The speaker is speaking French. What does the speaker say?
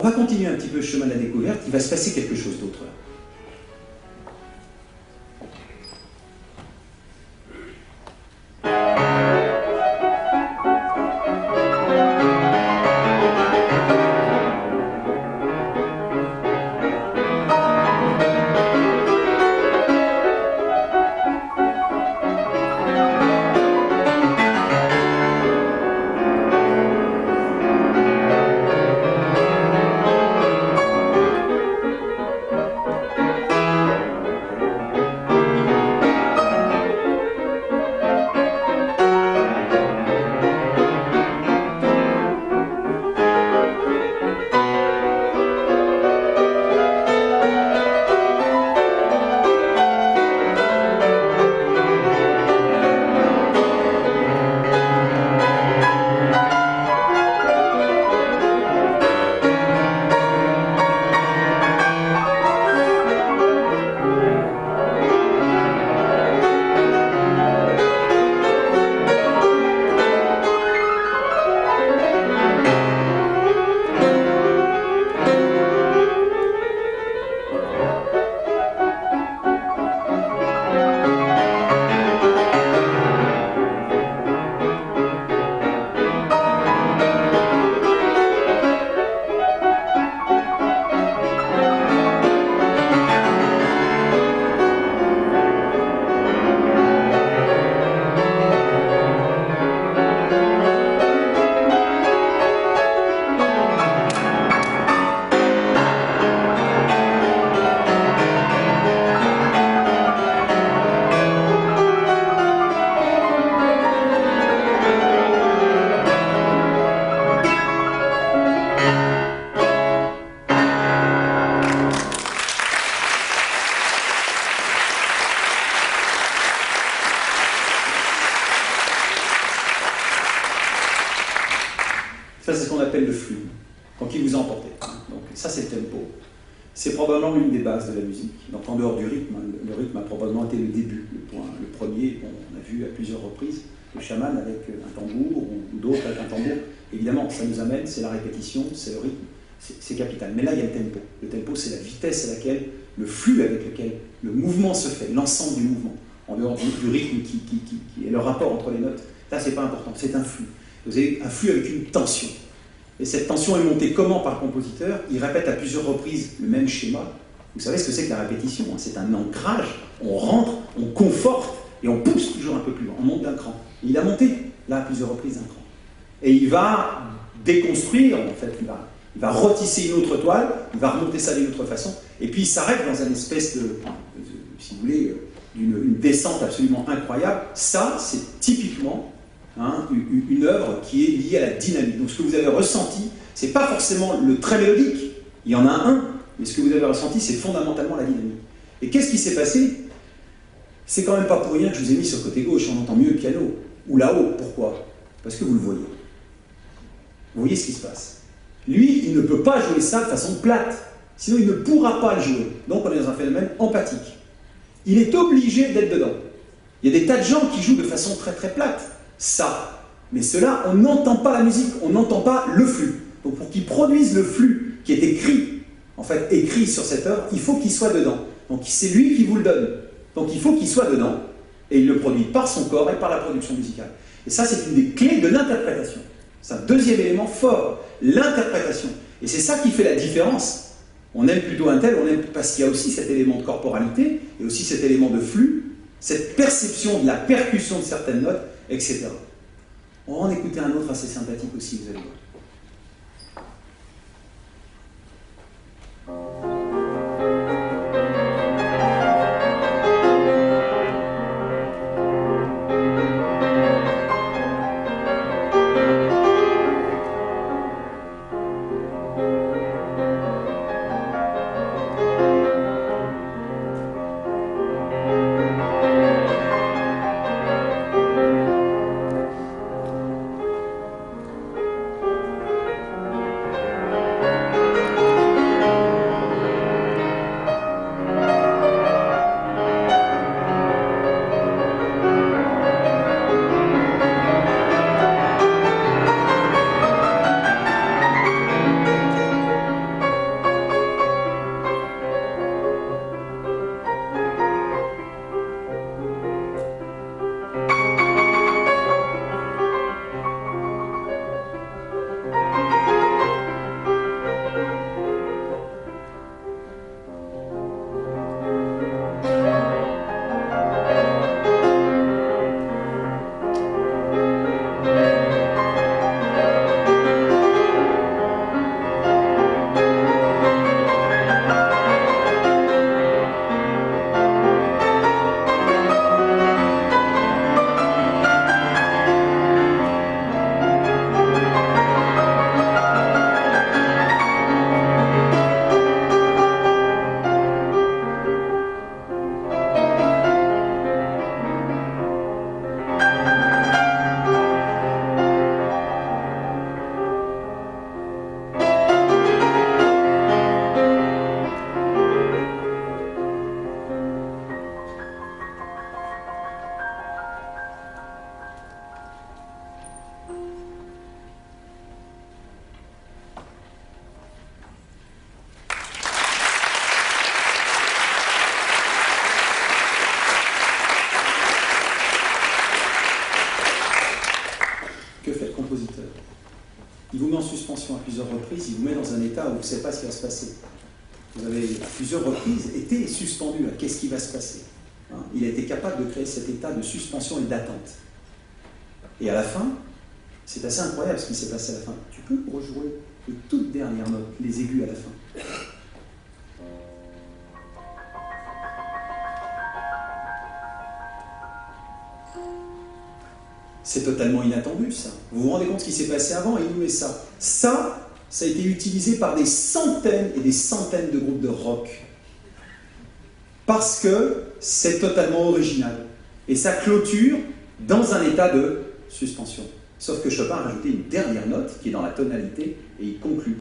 va continuer un petit peu le chemin de la découverte, il va se passer quelque chose d'autre là. Ça, c'est ce qu'on appelle le flux, donc il vous a emporté. Donc ça, c'est le tempo. C'est probablement l'une des bases de la musique. Donc en dehors du rythme, le rythme a probablement été le début, le premier. Bon, on a vu à plusieurs reprises le chaman avec un tambour ou d'autres avec un tambour. Évidemment, ça nous amène, c'est la répétition, c'est le rythme, c'est capital. Mais là, il y a le tempo. Le tempo, c'est la vitesse à laquelle, le flux avec lequel le mouvement se fait, l'ensemble du mouvement, en dehors du rythme qui est le rapport entre les notes. Là, c'est pas important, c'est un flux. Vous avez un flux avec une tension. Et cette tension est montée comment par le compositeur? Il répète à plusieurs reprises le même schéma. Vous savez ce que c'est que la répétition, hein? C'est un ancrage, on rentre, on conforte et on pousse toujours un peu plus loin, on monte d'un cran. Il a monté là à plusieurs reprises d'un cran. Et il va déconstruire, en fait, il va retisser une autre toile, il va remonter ça d'une autre façon, et puis il s'arrête dans une espèce de si vous voulez, une descente absolument incroyable. Ça, c'est typiquement une œuvre qui est liée à la dynamique. Donc ce que vous avez ressenti, c'est pas forcément le trait mélodique, il y en a un, mais ce que vous avez ressenti, c'est fondamentalement la dynamique. Et qu'est-ce qui s'est passé? C'est quand même pas pour rien que je vous ai mis sur le côté gauche, on entend mieux le piano, ou là-haut. Pourquoi? Parce que vous le voyez. Vous voyez ce qui se passe. Lui, il ne peut pas jouer ça de façon plate, sinon il ne pourra pas le jouer. Donc on est dans un phénomène empathique. Il est obligé d'être dedans. Il y a des tas de gens qui jouent de façon très très plate. Ça. Mais cela, on n'entend pas la musique, on n'entend pas le flux. Donc pour qu'ils produisent le flux qui est écrit, en fait écrit sur cette œuvre, il faut qu'il soit dedans. Donc c'est lui qui vous le donne. Donc il faut qu'il soit dedans, et il le produit par son corps et par la production musicale. Et ça, c'est une des clés de l'interprétation. C'est un deuxième élément fort, l'interprétation. Et c'est ça qui fait la différence. On aime plutôt un tel, on aime parce qu'il y a aussi cet élément de corporalité, et aussi cet élément de flux, cette perception de la percussion de certaines notes, etc. On va en écouter un autre assez sympathique aussi, vous allez voir. vous ne savez pas ce qui va se passer. Vous avez à plusieurs reprises été suspendu. Qu'est-ce qui va se passer? Il a été capable de créer cet état de suspension et d'attente. Et à la fin, c'est assez incroyable ce qui s'est passé à la fin. Tu peux rejouer les toutes dernières notes, les aigus à la fin. C'est totalement inattendu, ça. Vous vous rendez compte ce qui s'est passé avant? Il nous met ça. Ça a été utilisé par des centaines et des centaines de groupes de rock. Parce que c'est totalement original. Et ça clôture dans un état de suspension. Sauf que Chopin a rajouté une dernière note qui est dans la tonalité et il conclut.